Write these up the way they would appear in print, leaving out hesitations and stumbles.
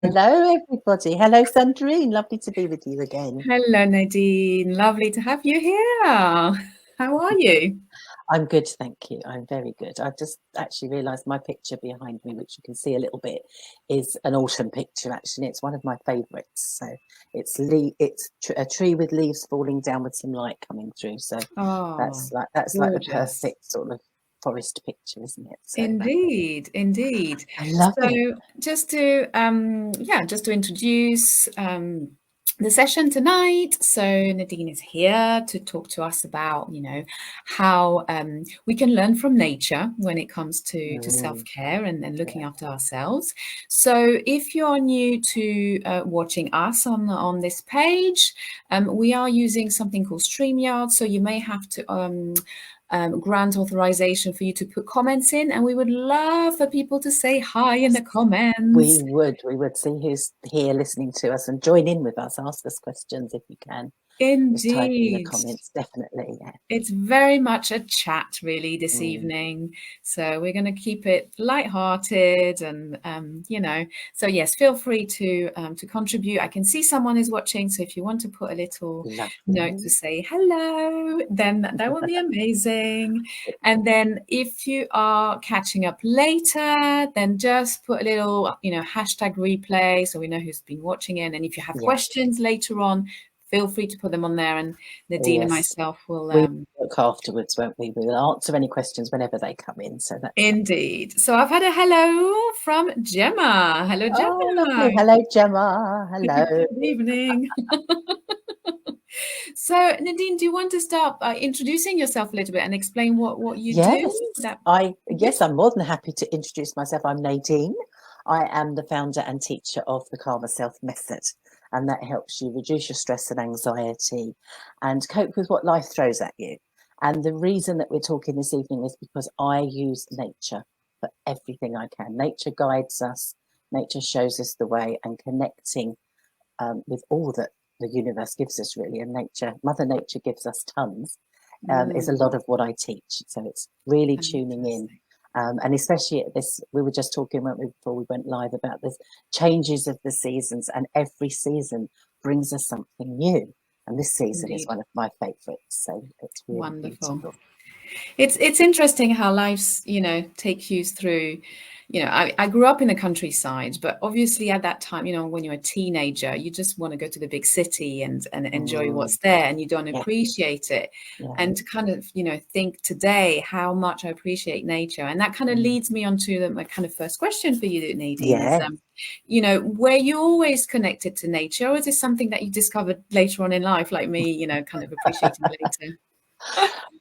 Hello, everybody. Hello, Sandrine. Lovely to be with you again. Hello, Nadine. Lovely to have you here. How are you? I'm good, thank you. I'm very good. I've just actually realised my picture behind me, which you can see a little bit, is an autumn picture. Actually, it's one of my favourites. So it's a tree with leaves falling down with some light coming through. So Oh, that's like the gorgeous. perfect sort of forest picture, isn't it? So Indeed, indeed. I love it. So just to introduce the session tonight. So Nadine is here to talk to us about, how we can learn from nature when it comes to Mm, self-care and looking yeah. after ourselves. So if you're new to watching us on this page, we are using something called StreamYard. So you may have to grant authorization for you to put comments in, and we would love for people to say hi in the Yes. comments. We would see who's here listening to us and join in with us. Ask us questions if you can. Just type in the Indeed. comments, definitely. Yeah. It's very much a chat really this Mm, evening. So we're going to keep it light-hearted and so yes, feel free to contribute. I can see someone is watching, so if you want to put a little note to lovely. say hello, then that will be amazing. And then if you are catching up later, then just put a little, hashtag replay so we know who's been watching it. And if you have Yeah. questions later on, feel free to put them on there, and Oh, Nadine and yes. myself will We look afterwards, won't we? We will answer any questions whenever they come in. So that's lovely. indeed. So I've had a hello from Gemma. Hello, Oh, Gemma. lovely. Hello, Gemma. Hello. Good evening. So Nadine, do you want to start by introducing yourself a little bit and explain what you do? Yes, That yes, I'm more than happy to introduce myself. I'm Nadine. I am the founder and teacher of the Calmer Self Method, and that helps you reduce your stress and anxiety and cope with what life throws at you. And the reason that we're talking this evening is because I use nature for everything I can. Nature guides us, nature shows us the way, and connecting with all that the universe gives us, really. And Mother Nature gives us tons, is a lot of what I teach. So it's really tuning in. fantastic. And especially at this, we were just talking, weren't we, before we went live, about the changes of the seasons, and every season brings us something new. And this season is Indeed. one of my favourites. So it's really Wonderful. beautiful. It's interesting how life's, takes you through. I grew up in the countryside, but obviously at that time, when you're a teenager, you just want to go to the big city and enjoy Mm, what's there, and you don't yeah, appreciate it. yeah. And to kind of, think today how much I appreciate nature. And that kind of Mm, leads me on to my kind of first question for you, Nadine, is, yeah. were you always connected to nature, or is this something that you discovered later on in life, like me, kind of appreciating later?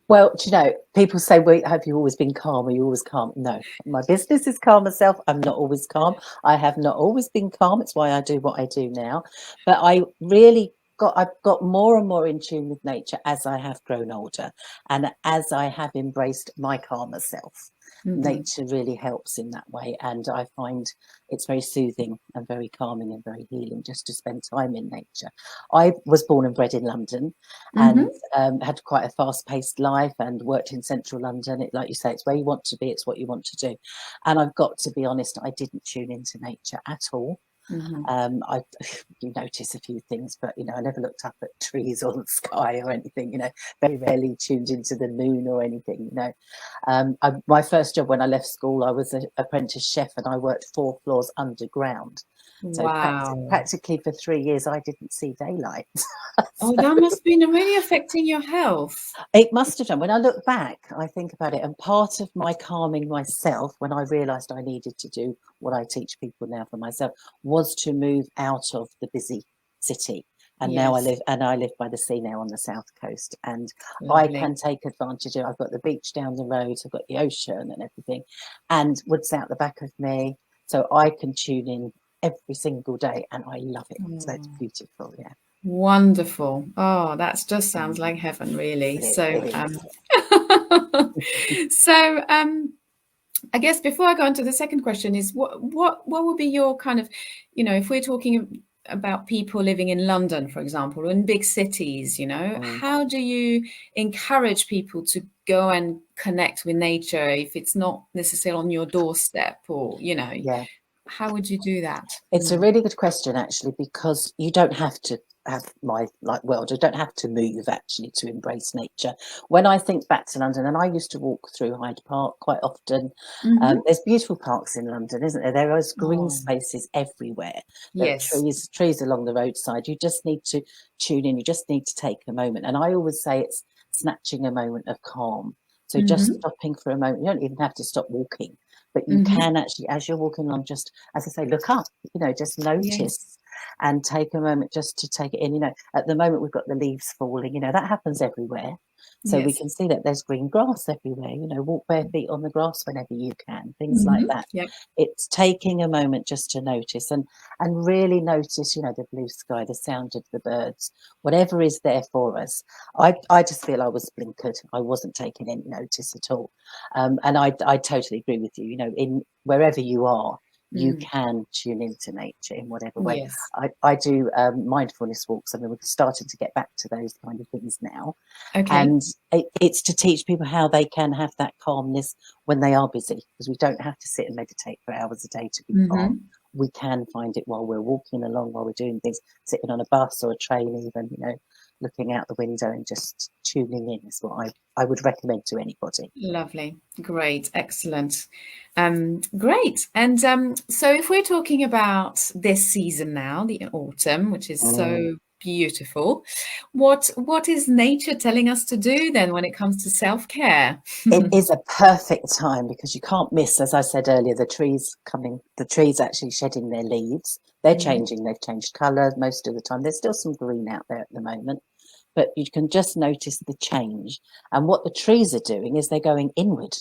Well, do you know, people say, well, have you always been calm? Are you always calm? No, my business is calm myself. I'm not always calm. I have not always been calm. It's why I do what I do now. But I've got more and more in tune with nature as I have grown older and as I have embraced my calmer self. Hmm. Nature really helps in that way. And I find it's very soothing and very calming and very healing just to spend time in nature. I was born and bred in London and Hmm. had quite a fast-paced life and worked in central London. Like you say, it's where you want to be, it's what you want to do. And I've got to be honest, I didn't tune into nature at all. Hmm. I You notice a few things, but I never looked up at trees or the sky or anything. Very rarely tuned into the moon or anything. My first job when I left school, I was an apprentice chef, and I worked 4 floors underground. So Wow. practically for 3 years, I didn't see daylight. Oh, So that must have been really affecting your health. it must have done. When I look back, I think about it, and part of my calming myself, when I realised I needed to do what I teach people now for myself, was to move out of the busy city. And now Yes, I live by the sea now on the south coast, and I lovely. can take advantage of. I've got the beach down the road, I've got the ocean and everything, and woods out the back of me, so I can tune in every single day, and I love it. So it's Oh, beautiful, yeah. wonderful. Oh, that just sounds Mm, like heaven, really. it So, is. so I guess before I go on to the second question is what would be your kind of, if we're talking about people living in London, for example, or in big cities, Mm, how do you encourage people to go and connect with nature if it's not necessarily on your doorstep, or, yeah. How would you do that? It's a really good question, actually, because you don't have to have my world. You don't have to move actually to embrace nature. When I think back to London, and I used to walk through Hyde Park quite often. Mm-hmm. There's beautiful parks in London, isn't there? There are green Oh, spaces everywhere. There are yes. trees along the roadside. You just need to tune in. You just need to take a moment. And I always say it's snatching a moment of calm. So just Mm-hmm. stopping for a moment. You don't even have to stop walking, but you Mm-hmm. can actually, as you're walking along, just, as I say, look up, just Yes. notice and take a moment just to take it in. At the moment we've got the leaves falling, that happens everywhere. So we Yes. can see that there's green grass everywhere, walk bare feet on the grass whenever you can, things like Mm-hmm. that. Yep. It's taking a moment just to notice and really notice, the blue sky, the sound of the birds, whatever is there for us. I just feel I was blinkered. I wasn't taking any notice at all. And I totally agree with you, in wherever you are, you Mm. can tune into nature in whatever way. Yes. I do mindfulness walks. I mean, we're starting to get back to those kind of things now. Okay. And it's to teach people how they can have that calmness when they are busy, because we don't have to sit and meditate for hours a day to be calm. Mm-hmm. We can find it while we're walking along, while we're doing things, sitting on a bus or a train even, looking out the window and just tuning in is what I would recommend to anybody. Lovely. Great. Excellent. Great. And so if we're talking about this season now, the autumn, which is so beautiful, what is nature telling us to do then when it comes to self-care? It is a perfect time because you can't miss, as I said earlier, the trees actually shedding their leaves. They're changing, they've changed colour most of the time. There's still some green out there at the moment, but you can just notice the change. And what the trees are doing is they're going inward.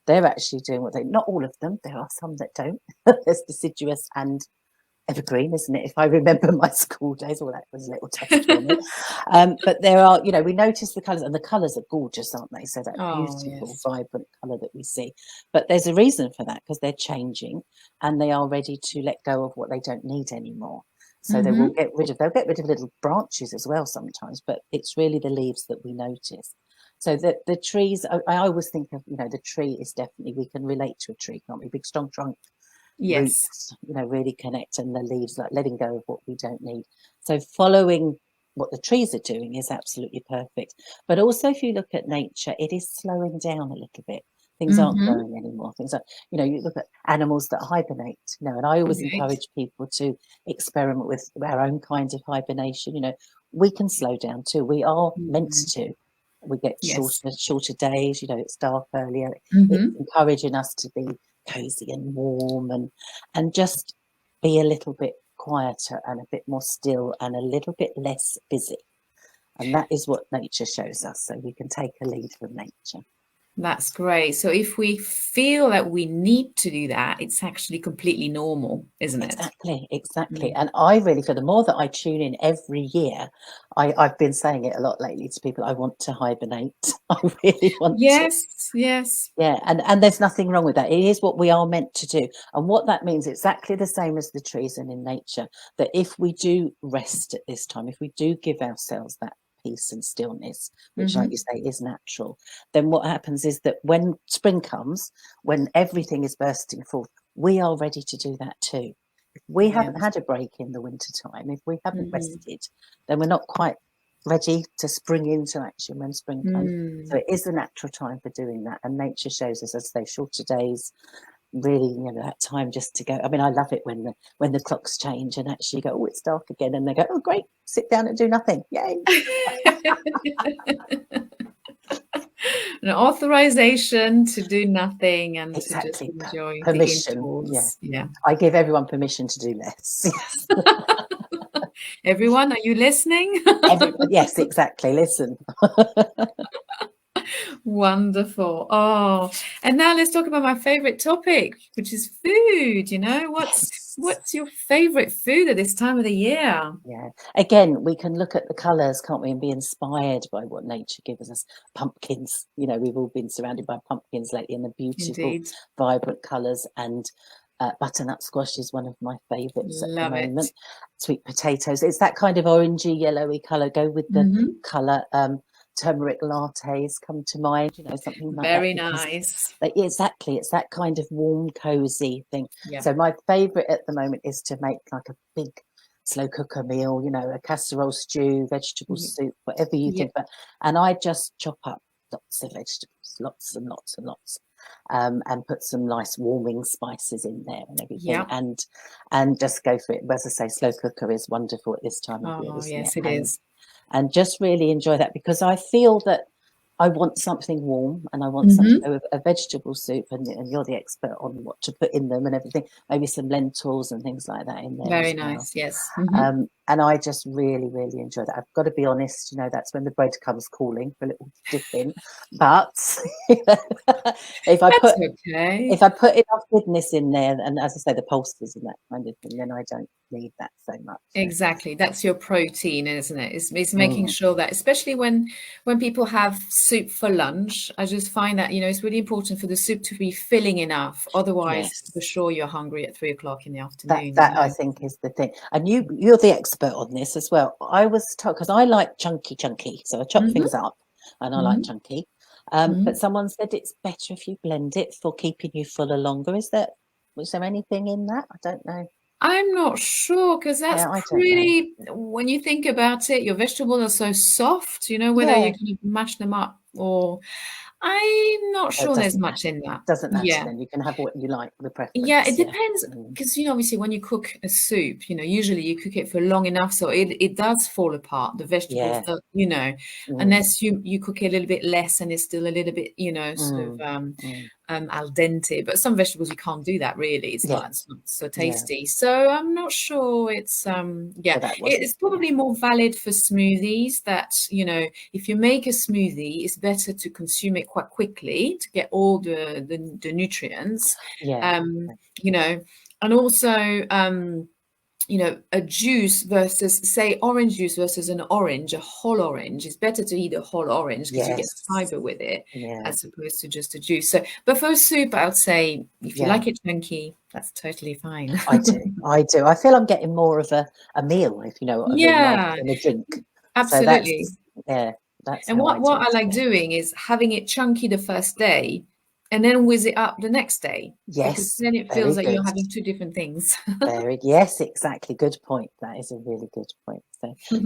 They're actually doing not all of them, there are some that don't. There's deciduous and evergreen, isn't it? If I remember my school days, that was a little tough for me. But there are, we notice the colours, and the colours are gorgeous, aren't they? So that Oh, beautiful, yes. vibrant colour that we see. But there's a reason for that, because they're changing and they are ready to let go of what they don't need anymore. So they'll get rid of little branches as well sometimes, but it's really the leaves that we notice. So the trees, I always think of, the tree is definitely, we can relate to a tree, can't we? Big, strong trunk, Yes. roots, really connect, and the leaves, like letting go of what we don't need. So following what the trees are doing is absolutely perfect. But also, if you look at nature, it is slowing down a little bit. Things aren't Mm-hmm. growing anymore. Things are, you look at animals that hibernate, and I always Right. encourage people to experiment with our own kinds of hibernation. We can slow down too. We are meant to. We get Yes. shorter days, it's dark earlier. It's Mm-hmm. encouraging us to be cozy and warm and just be a little bit quieter and a bit more still and a little bit less busy. And that is what nature shows us. So we can take a lead from nature. That's great. So if we feel that we need to do that, it's actually completely normal, isn't it? Exactly. Mm. And I really feel the more that I tune in every year, I've been saying it a lot lately to people, I want to hibernate. I really want to. Yes, yes. Yeah, and there's nothing wrong with that. It is what we are meant to do. And what that means, exactly the same as the trees and in nature, that if we do rest at this time, if we do give ourselves that peace and stillness, which, like Mm-hmm. you say, is natural, then what happens is that when spring comes, when everything is bursting forth, we are ready to do that too. If we haven't Yes. had a break in the winter time, if we haven't Mm-hmm. rested, then we're not quite ready to spring into action when spring comes. So Mm. it is the natural time for doing that. And nature shows us, as they shorter days, really, that time just to go. I mean, I love it when the clocks change and actually go, oh, it's dark again. And they go, oh, great, sit down and do nothing. Yay. An authorization to do nothing and to just Exactly. enjoy the Permission. Yeah. indoors. Yeah. I give everyone permission to do less. Everyone, are you listening? Everyone, yes, exactly. Listen. Wonderful. Oh, and now let's talk about my favorite topic, which is food. Yes. What's your favorite food at this time of the year? Yeah. Again, we can look at the colours, can't we, and be inspired by what nature gives us. Pumpkins, we've all been surrounded by pumpkins lately, and the beautiful, Indeed. vibrant colours. And butternut squash is one of my favourites at the Love it. moment. Sweet potatoes, it's that kind of orangey, yellowy colour. Go with the Hmm. colour. turmeric lattes come to mind, you know, something like that. Very Because nice. exactly, it's that kind of warm, cozy thing. Yeah. So my favourite at the moment is to make like a big slow cooker meal, you know, a casserole stew, vegetable soup, whatever you Yeah. think. But and I just chop up lots of vegetables, lots and lots and lots, and put some nice warming spices in there and everything, Yeah. and just go for it. As I say, slow cooker is wonderful at this time of year, Oh, isn't it? yes, it is. And just really enjoy that, because I feel that I want something warm, and I want something Mm-hmm. with a vegetable soup, and you're the expert on what to put in them and everything. Maybe some lentils and things like that in there Very as well. nice. Yes. Mm-hmm. And I just really, really enjoy that. I've got to be honest, you know, that's when the bread comes calling for a little dip in. But if I That's put okay. if I put enough goodness in there, and as I say, the pulses and that kind of thing, then I don't need that so much. So. Exactly. That's your protein, isn't it? It's making sure that, especially when people have soup for lunch, I just find that, you know, it's really important for the soup to be filling enough. Otherwise, for Yes. sure, you're hungry at 3 o'clock in the That afternoon, that you I know. think is the thing. And you're the expert on this as well. I was told, because I like chunky, so I chop Mm-hmm. things up, and I like Mm-hmm. chunky. Mm-hmm. But someone said it's better if you blend it for keeping you fuller longer. Was there anything in that? I don't know. I'm not sure, because that's Yeah, I don't know. pretty, when you think about it, your vegetables are so soft, you know, whether Yeah, you can mash them up or I'm not it sure there's doesn't much matter. in that. Doesn't matter Yeah. then. You can have what you like, the Yeah, preference. it Yeah. depends, because you know, obviously when you cook a soup, you know, usually you cook it for long enough so it does fall apart. The vegetables, Yeah. you know, unless you cook it a little bit less and it's still a little bit, you know, sort of al dente. But some vegetables you can't do that really. It's Yeah. not so Yeah. tasty. So I'm not sure. It's yeah, So that wasn't. it's probably more valid for smoothies. That, you know, if you make a smoothie, it's better to consume it quite quickly to get all the nutrients. Yeah. You know, and also, you know, a juice versus, say, orange juice versus a whole orange. It's better to eat a whole orange because you get Yes. fiber with it, Yeah. as opposed to just a juice. So, but for soup, I would say if you Yeah. like it chunky, that's totally fine. I do. I do. I feel I'm getting more of a meal, if you know what I mean, rather Yeah, than a drink. So absolutely. that's And how I what tend I to like go. doing is having it chunky the first day and then whiz it up the next day, because Yes, then it feels very like good. you're having two different things. Yes, exactly. Good point. That is a really good point.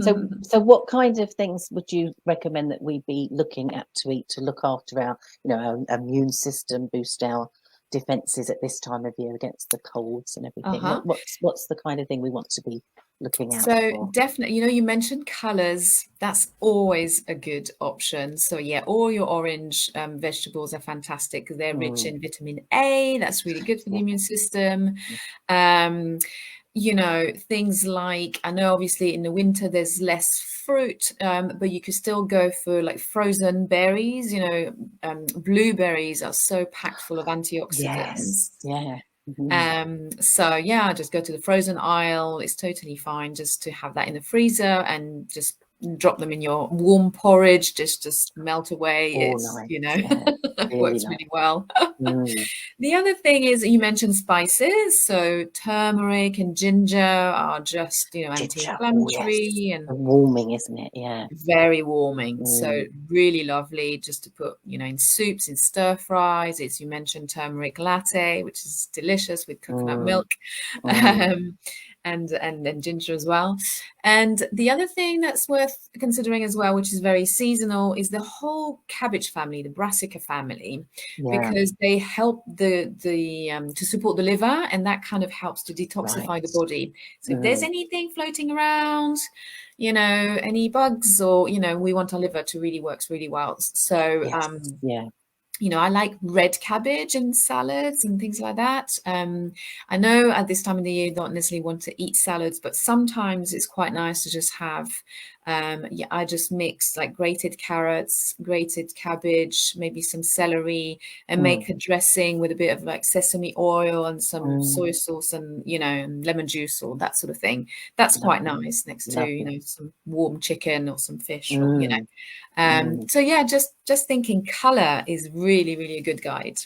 So what kind of things would you recommend that we be looking at to eat to look after our, you know, our immune system, boost our defenses at this time of year against the colds and everything? Uh-huh. What's the kind of thing we want to be looking out So for? definitely, you know, you mentioned colors. That's always a good option. So yeah, all your orange vegetables are fantastic because they're rich Mm, in vitamin A. That's really good for the yeah. immune system. Um, you know, things like, I know obviously in the winter there's less fruit, but you could still go for like frozen berries. You know, blueberries are so packed full of Yes. antioxidants. Yeah. Mhm. So yeah, just go to the frozen aisle. It's totally fine just to have that in the freezer and just drop them in your warm porridge. Just melt away. Oh, It's, nice. you know, Yeah. Really works nice. really well. Mm. The other thing is you mentioned spices. So turmeric and ginger are just, you know, Ginger. Oh, yes. anti-inflammatory and Warming, isn't it? Yeah. very warming. So Mm. really lovely just to put, you know, in soups, in stir fries. It's, you mentioned turmeric latte, which is delicious with coconut Mm. milk, Mm. um, and ginger as well. And the other thing that's worth considering as well, which is very seasonal, is the whole cabbage family, the brassica family, Yeah. because they help the to support the liver, and that kind of helps to Right. detoxify the body. So if there's Mm. anything floating around, you know, any bugs, or, you know, we want our liver to really works really well. So Yes. Yeah. you know, I like red cabbage in salads and things like that. I know at this time of the year you don't necessarily want to eat salads, but sometimes it's quite nice to just have, yeah, I just mix like grated carrots, grated cabbage, maybe some celery, and Mm. make a dressing with a bit of like sesame oil and some soy Mm. sauce and, you know, and lemon juice or that sort of thing. That's quite Lovely. nice next to, you Lovely. know, some warm chicken or some fish, or, you know. Mm. Mm. So yeah, just thinking color is really, really a good guide.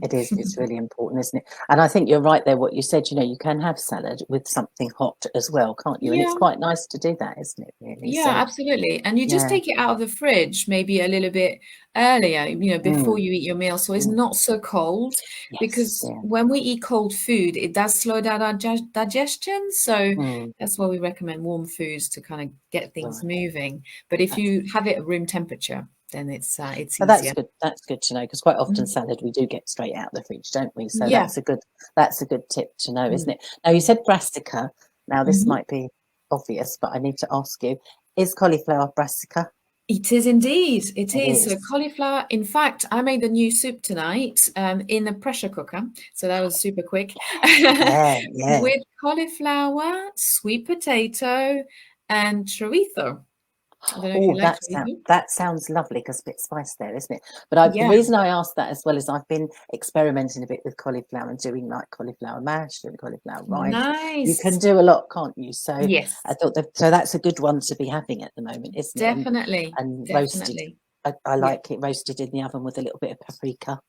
It is. It's really important, isn't it? And I think you're right there. What you said, you can have salad with something hot as well, can't you? And it's Yeah. quite nice to do that, isn't it? Really. Yeah, So absolutely. And you just yeah. take it out of the fridge maybe a little bit earlier, before Mm, you eat your meal, so it's mm. not so cold. Yes. Because Yeah. when we eat cold food, it does slow down our digestion. So Mm, that's why we recommend warm foods to kind of get things right. moving. But if That's you have it at room temperature, then it's But that's easier. good. That's good to know, because quite often Mm. salad we do get straight out of the fridge, don't we? So Yeah. that's a good tip to know, Mm. isn't it? Now you Mm. said brassica. Now this Mhm. might be obvious, but I need to ask you: is cauliflower brassica? It is indeed. It It is. So is. cauliflower. In fact, I made the new soup tonight in a pressure cooker. So that was super quick. Yeah, yeah. With cauliflower, sweet potato, and chorizo. I don't know if you Oh, like chorizo. that sounds lovely, because a bit spice there, isn't it? But the Yeah. reason I asked that as well is I've been experimenting a bit with cauliflower and doing like cauliflower mash, doing cauliflower rice. You can Nice. do a lot, can't you? So I Yes, thought so that's a good one to be having at the moment, isn't it? definitely. And roasted. Definitely. I Yeah. like it roasted in the oven with a little bit of paprika.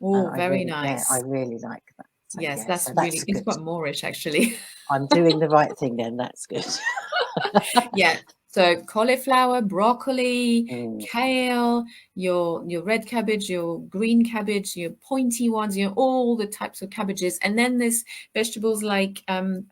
Oh, very I nice. really like that. So Yes, yeah, that's so really, that's it's good. quite Moorish actually. I'm doing the right thing then. That's good. Yeah. So cauliflower, broccoli, Mm, kale, your red cabbage, your green cabbage, your pointy ones, all the types of cabbages. And then there's vegetables like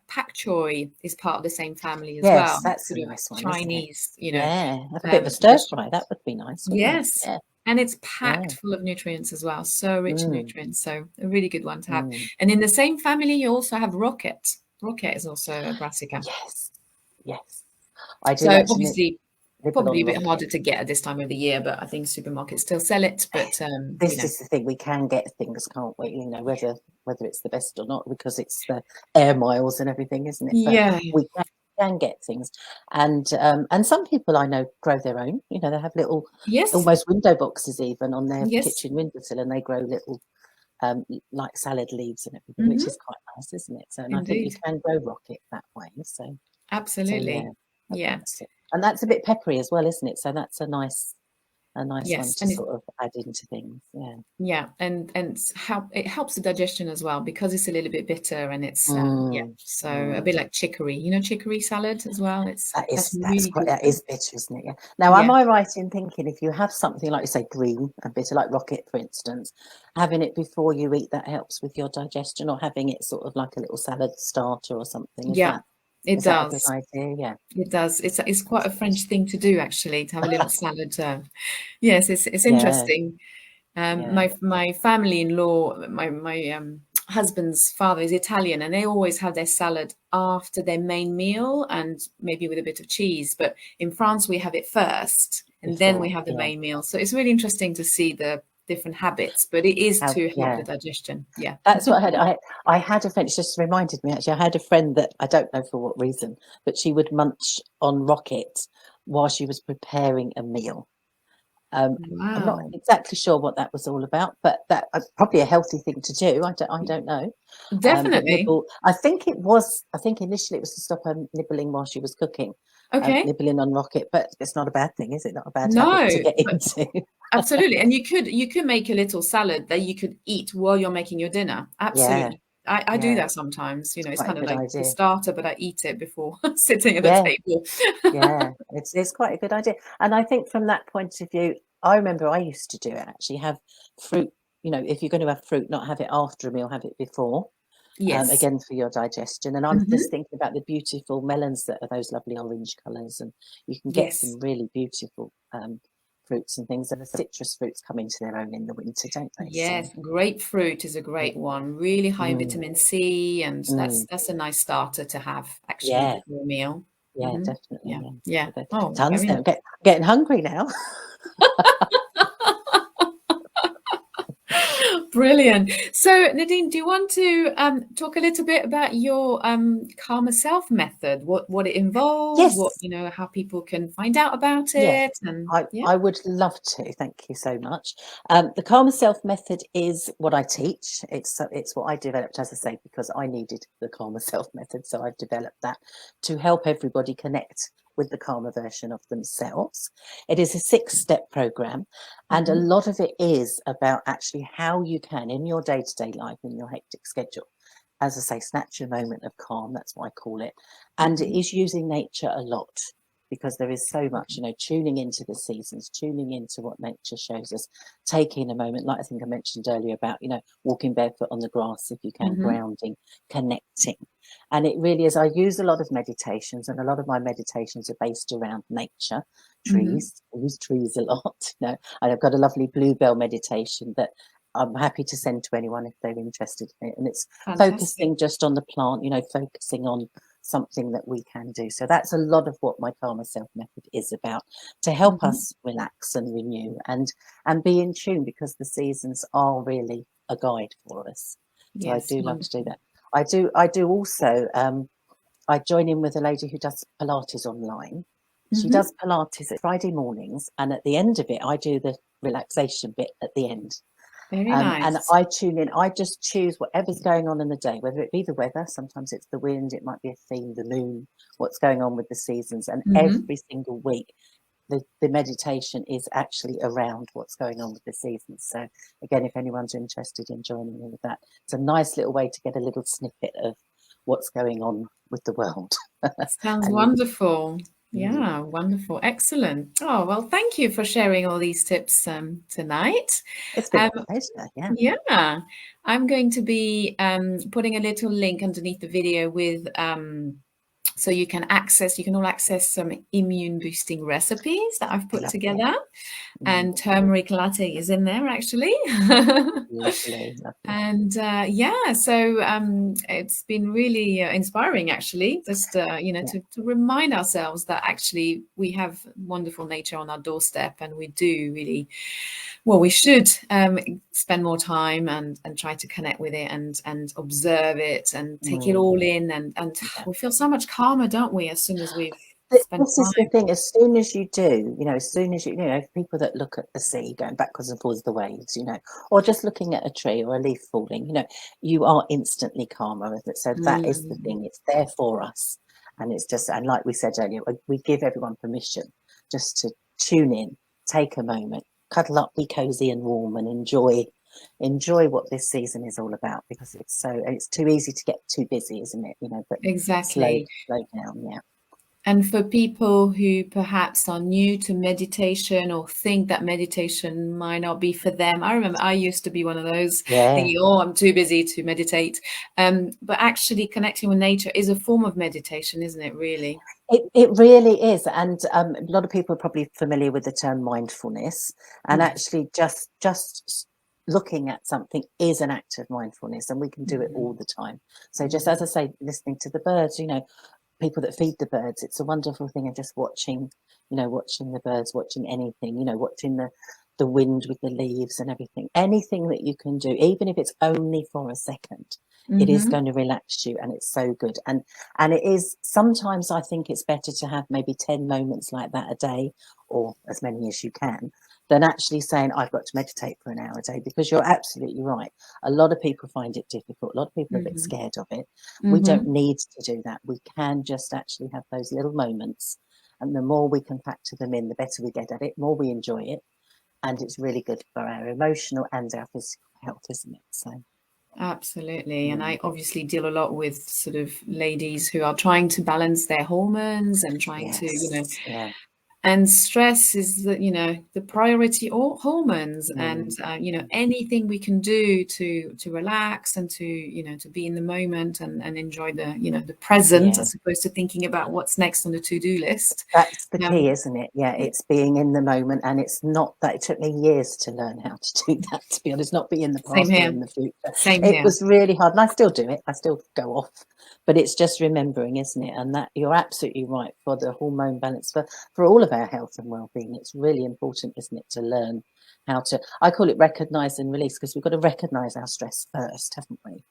pak choi is part of the same family as well. yes, that's a Sort of nice one, isn't it? Chinese, Yeah, have a bit of a stir vegetable. fry. That would be nice, wouldn't it? Yes. Yeah, And it's yeah. packed full of nutrients as well. So rich in Mm, nutrients. So a really good one to have. mm. And in the same family, you also have rocket. Rocket is also a brassica. Yes, yes. I do So actually obviously, nibble probably on a bit rocket. harder to get at this time of the year, but I think supermarkets still sell it. But This is the thing, we can get things, can't we? Whether it's the best or not, because it's the air miles and everything, isn't it? But yeah, we can get things, and some people I know grow their own. They have little, yes, almost window boxes even on their yes, kitchen windowsill, and they grow little like salad leaves and everything, which hmm is quite nice, isn't it? So, and I think you indeed, can grow rocket that way. So yeah, absolutely, yeah, that's it. And that's a bit peppery as well, isn't it? So that's a nice one yes, to and it, sort of add into things. Yeah. yeah, and how it helps the digestion as well because it's a little bit bitter and it's yeah, Mm, so a mm. bit like chicory, chicory salad as well. That's That's really quite, good that for is bitter, isn't it? Yeah. Now, am yeah. I right in thinking if you have something like you say green and bitter, like rocket, for instance, having it before you eat, that helps with your digestion, or having it sort of like a little salad starter or something? Yeah, it Is that a good does. idea? Yeah, It does. It's quite that's a good. French thing to do, actually, to have a little salad. Yes, it's Yeah, interesting. yeah. My family-in-law, my husband's father is Italian, and they always have their salad after their main meal, and maybe with a bit of cheese. But in France, we have it first, and then we Before, have the yeah. main meal. So it's really interesting to see the different habits, but it is How, to help the yeah. digestion. Yeah. That's what I had. I had a friend. It just reminded me, actually. I had a friend that I don't know for what reason, but she would munch on rocket while she was preparing a meal. I'm not Wow. exactly sure what that was all about, but that probably a healthy thing to do. I don't know. But Definitely. nibble. I think it was. I think initially it was to stop her nibbling while she was cooking, Okay. nibbling on rocket. But it's not a bad thing, is it? Not a bad habit No, to get but into. absolutely. And you could make a little salad that you could eat while you're making your dinner. Yeah, Absolutely. I do yeah. that sometimes. It's It's quite a kind of good like the idea. starter, but I eat it before sitting at the Yeah, table. yeah. It's quite a good idea. And I think from that point of view, I remember I used to do it actually. Have fruit. If you're going to have fruit, not have it after a meal, have it before. Yes. Again for your digestion. And I'm just Hmm. thinking about the beautiful melons that are those lovely orange colours, and you can get Yes. some really beautiful fruits and things. And the citrus fruits come into their own in the winter, don't they? So Yes. Grapefruit is a great one. Really high in mm, vitamin C, and mm, that's a nice starter to have actually yeah, before a meal. yeah, Hmm. definitely. Yeah. Yeah. Yeah. So Oh, tons very now. nice. Getting hungry now. Brilliant. So, Nadine, do you want to talk a little bit about your Karma Self method? What it involves? What Yes. how people can find out about Yes, it? And yeah, I would love to. Thank you so much. The Karma Self method is what I teach. It's what I developed, as I say, because I needed the Karma Self method. So I've developed that to help everybody connect with the calmer version of themselves. It is a 6-step program, and a lot of it is about actually how you can, in your day-to-day life, in your hectic schedule, as I say, snatch a moment of calm. That's what I call it. And it is using nature a lot, because there is so much, tuning into the seasons, tuning into what nature shows us, taking a moment, like I think I mentioned earlier about, walking barefoot on the grass if you can, grounding, connecting. And it really is, I use a lot of meditations, and a lot of my meditations are based around nature, trees. I use trees a lot. I've got a lovely bluebell meditation that I'm happy to send to anyone if they're interested in it. And it's focusing just on the plant, focusing on something that we can do. So that's a lot of what my Calmer Self method is about, to help us relax and renew and be in tune, because the seasons are really a guide for us. So Yes, I do love to do that. I do also, I join in with a lady who does Pilates online. She does Pilates at Friday mornings, and at the end of it, I do the relaxation bit at the end. Very nice. And I tune in. I just choose whatever's going on in the day, whether it be the weather, sometimes it's the wind, it might be a theme, the moon, what's going on with the seasons. And every single week, the meditation is actually around what's going on with the seasons. So again, if anyone's interested in joining in with that, it's a nice little way to get a little snippet of what's going on with the world. Sounds wonderful. Yeah, wonderful. Excellent. Oh, well, thank you for sharing all these tips tonight. It's been a pleasure. Yeah, I'm going to be putting a little link underneath the video with so you can all access some immune boosting recipes that I've put together. And turmeric latte is in there, actually. Lovely. And so it's been really inspiring, actually, just to remind ourselves that actually we have wonderful nature on our doorstep, and we do really, well, we should spend more time and try to connect with it and observe it and take it all in, and we feel so much calmer, don't we, as soon as we've spent this is the thing, as soon as you do, as soon as people that look at the sea going backwards and forwards, the waves, or just looking at a tree or a leaf falling, you are instantly calmer. So that is the thing, it's there for us. And it's just, and like we said earlier, we give everyone permission just to tune in, take a moment, cuddle up, be cozy and warm, and enjoy what this season is all about, because it's too easy to get too busy, isn't it? But exactly, slow down. And for people who perhaps are new to meditation or think that meditation might not be for them, I remember I used to be one of those, thinking, I'm too busy to meditate. But actually connecting with nature is a form of meditation, isn't it, really? It really is. And a lot of people are probably familiar with the term mindfulness. And actually just looking at something is an act of mindfulness, and we can do it all the time. So just, as I say, listening to the birds, people that feed the birds, it's a wonderful thing. And just watching the birds, watching anything, watching the wind with the leaves and everything, anything that you can do, even if it's only for a second, it is going to relax you, and it's so good. And it is, sometimes I think it's better to have maybe 10 moments like that a day, or as many as you can, than actually saying I've got to meditate for an hour a day, because you're absolutely right. A lot of people find it difficult. A lot of people are a bit scared of it. We don't need to do that. We can just actually have those little moments, and the more we can factor them in, the better we get at it, more we enjoy it, and it's really good for our emotional and our physical health, isn't it? So absolutely. And I obviously deal a lot with sort of ladies who are trying to balance their hormones and trying to and stress is the priority hormones, and anything we can do to relax and to be in the moment and enjoy the present, as opposed to thinking about what's next on the to-do list. That's the key, isn't it? It's being in the moment. And it's not that it took me years to learn how to do that, to be honest, not be in the past or in the future. It was really hard, and I still do it. I still go off, but it's just remembering, isn't it? And that you're absolutely right, for the hormone balance, for all of our health and well-being, it's really important, isn't it, to learn how to, I call it recognize and release, because we've got to recognize our stress first, haven't we?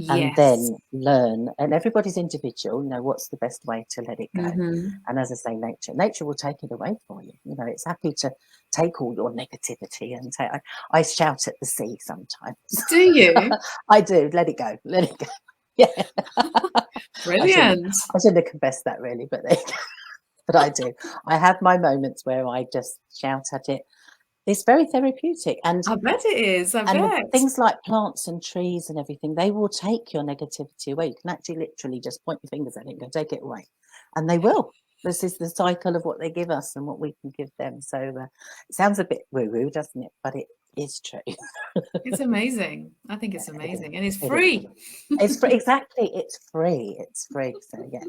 And then learn, and everybody's individual, what's the best way to let it go. And as I say, nature will take it away for you. It's happy to take all your negativity and say, I shout at the sea sometimes. Do you? I do. Let it go. Yeah. Brilliant. I shouldn't have confessed that, really, but there you go. but I do. I have my moments where I just shout at it. It's very therapeutic, and I bet it is. I bet. things like plants and trees and everything, they will take your negativity away. You can actually literally just point your fingers at it and go, take it away, and they will. This is the cycle of what they give us and what we can give them. So it sounds a bit woo-woo, doesn't it? But it is true. It's amazing. I think it's amazing, and it's It free. It's free. Exactly. It's free. It's free. So yeah,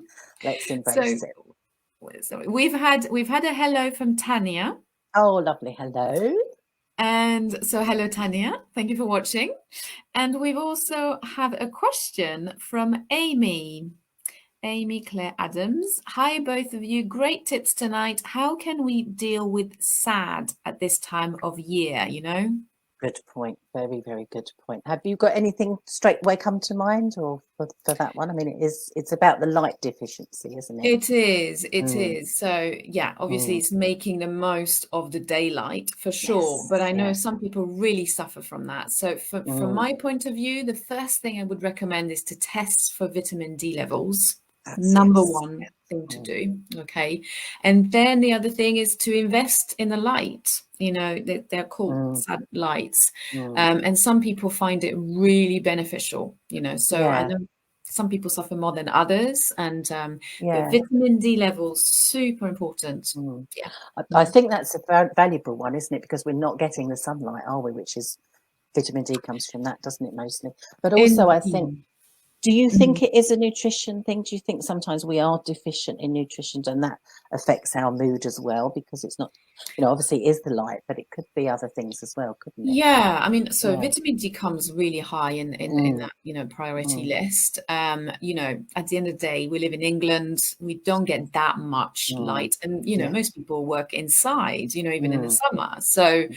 let's embrace it. So we've had a hello from Tanya. Oh, lovely. Hello. And so hello, Tanya. Thank you for watching. And we've also have a question from Amy. Amy Claire Adams. Hi, both of you. Great tips tonight. How can we deal with SAD at this time of year, you know? Good point. Very, very good point. Have you got anything straight away come to mind, or for that one? I mean, it's about the light deficiency, isn't it? It is. So yeah, obviously it's making the most of the daylight for sure. Yes, But I know yes. some people really suffer from that. So from my point of view, the first thing I would recommend is to test for vitamin D levels. Number one thing to do. Okay. And then the other thing is to invest in the light. You know, they're called SAD lights. And some people find it really beneficial, you know. So I know some people suffer more than others, and but vitamin D levels super important. Yeah, I think that's a very valuable one, isn't it? Because we're not getting the sunlight, are we? Which is vitamin D comes from that, doesn't it, mostly? But also, I think. Do you think it is a nutrition thing? Do you think sometimes we are deficient in nutrition and that affects our mood as well? Because it's not, you know, obviously it is the light, but it could be other things as well, couldn't it? Yeah, I mean, so vitamin D comes really high in that, you know, priority list. You know, at the end of the day, we live in England, we don't get that much light. And, you know, most people work inside, you know, even in the summer. So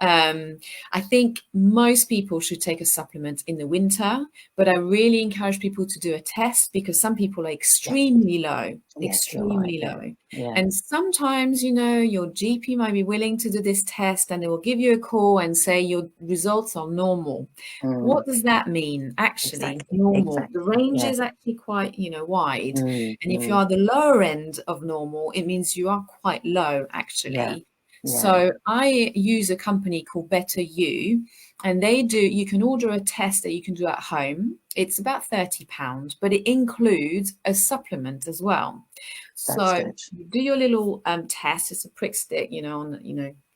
I think most people should take a supplement in the winter, but I really encourage people to do a test because some people are extremely low, extremely low. And sometimes, you know, your GP might be willing to do this test and they will give you a call and say your results are normal. What does that mean? Actually, normal. The range is actually quite, you know, wide. And if you are the lower end of normal, it means you are quite low, actually. So I use a company called Better You, and you can order a test that you can do at home. It's about £30, but it includes a supplement as well. So you do your little test. It's a prick stick, you know,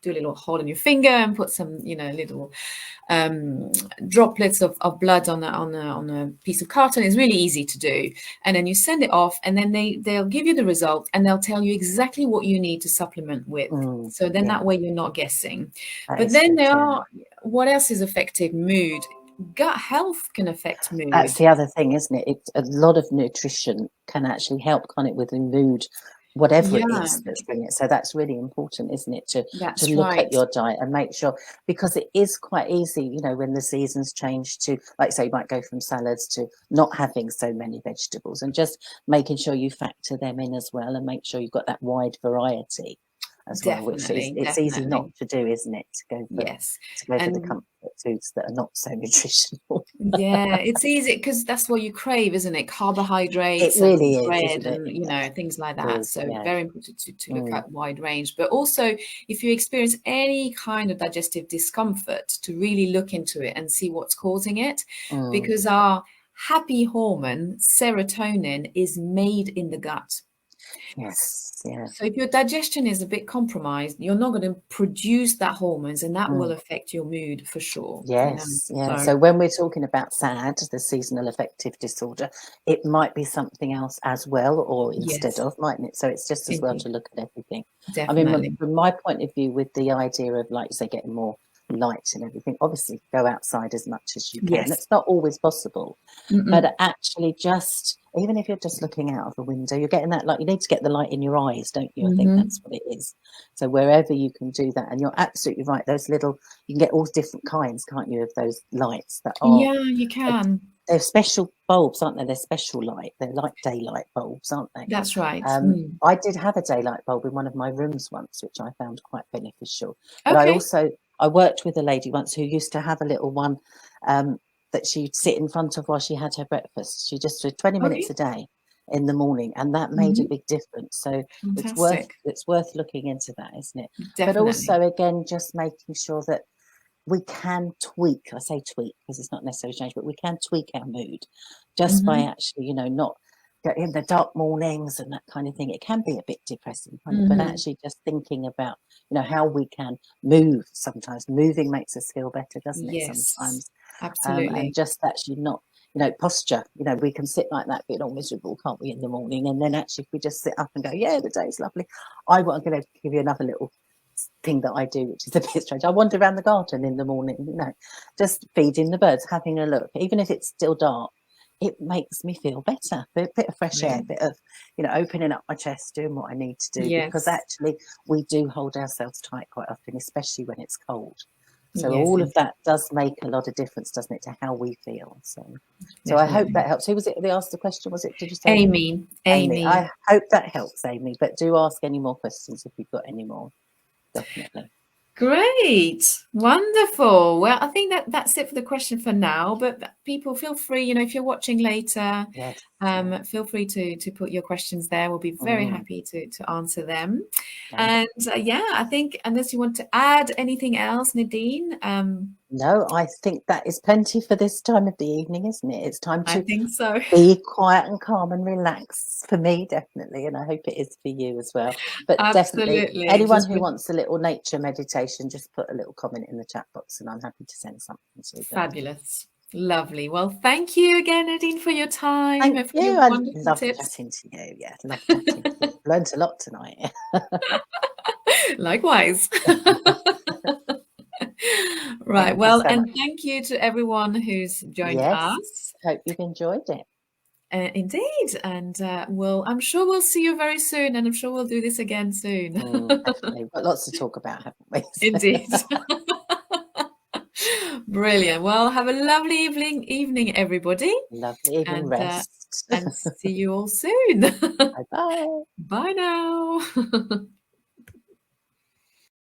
do a little hole in your finger and put some, you know, little droplets of blood on a piece of carton. It's really easy to do. And then you send it off, and then they'll give you the result, and they'll tell you exactly what you need to supplement with. So then that way you're not guessing. But then what else is affected? Mood. Gut health can affect mood. That's the other thing, isn't it? A lot of nutrition can actually help, can't it, with the mood, whatever it is that's bringing it. So that's really important, isn't it, to look at your diet and make sure, because it is quite easy, you know, when the seasons change to, like say, you might go from salads to not having so many vegetables, and just making sure you factor them in as well and make sure you've got that wide variety as well, which it's easy not to do, isn't it, to go for the comfort foods that are not so nutritional. It's easy because that's what you crave, isn't it? Carbohydrates, it really and bread, isn't it? and you know, things like that. So very important to look at wide range. But also, if you experience any kind of digestive discomfort, to really look into it and see what's causing it, because our happy hormone serotonin is made in the gut. So if your digestion is a bit compromised, you're not going to produce that hormones, and that will affect your mood for sure. So when we're talking about SAD, the seasonal affective disorder, it might be something else as well, or instead of, mightn't it? So it's just as well to look at everything. Definitely. I mean, from my point of view, with the idea of, like you say, getting more light and everything, obviously go outside as much as you can. It's not always possible, but actually just, even if you're just looking out of the window, you're getting that light. You need to get the light in your eyes, don't you? I think that's what it is. So wherever you can do that, and you're absolutely right, those little, you can get all different kinds, can't you, of those lights that are, you can. They're special bulbs, aren't they? They're special light. They're like daylight bulbs, aren't they? That's right. I did have a daylight bulb in one of my rooms once, which I found quite beneficial. But I worked with a lady once who used to have a little one that she'd sit in front of while she had her breakfast. She just did 20 minutes a day. in the morning, and that made a big difference. So Fantastic. it's worth looking into that, isn't it? But Definitely. also, again, just making sure that we can tweak. I say tweak because it's not necessarily change, but we can tweak our mood just by actually, not in the dark mornings and that kind of thing. It can be a bit depressing, can't it? But actually just thinking about, how we can move. Sometimes moving makes us feel better, doesn't it? Yes, Sometimes. And absolutely. just actually not, posture, we can sit like that, being all miserable, can't we, in the morning? And then actually, if we just sit up and go, yeah, the day's lovely. I'm going to give you another little thing that I do, which is a bit strange. I wander around the garden in the morning, just feeding the birds, having a look, even if it's still dark. It makes me feel better. A bit of fresh air, a bit of, opening up my chest, doing what I need to do, because Yes. actually we do hold ourselves tight quite often, especially when it's cold. So Yes, all of that does make a lot of difference, doesn't it, to how we feel? So I hope definitely. that helps. Who was it that asked the question? Was it, did you say Amy, Amy? Amy. I hope that helps, Amy. But do ask any more questions if you've got any more. Definitely. Great. Wonderful. Well, I think that's it for the question for now, but people feel free, if you're watching later, Yes. feel free to put your questions there. We'll be very Mm, happy to answer them. okay. And I think unless you want to add anything else, Nadine, No, I think that is plenty for this time of the evening, isn't it? It's time I to think so. be quiet and calm and relax for me, definitely, and I hope it is for you as well. But definitely, Absolutely. anyone Just who with wants a little nature meditation, just put a little comment in the chat box, and I'm happy to send something to you guys. fabulous. Lovely. Well, thank you again, Nadine, for your time Thank and for you. your I wonderful love tips. chatting to you. Yeah, love chatting to you. Learned a lot tonight. Likewise. Right. Thank you Well, so much. and thank you to everyone who's joined Yes, us. hope you've enjoyed it. Indeed. And I'm sure we'll see you very soon, and I'm sure we'll do this again soon. Definitely. We've got lots to talk about, haven't we? Indeed. Brilliant. Well, have a lovely evening, everybody, Lovely evening and rest. and see you all soon. Bye bye. Bye now.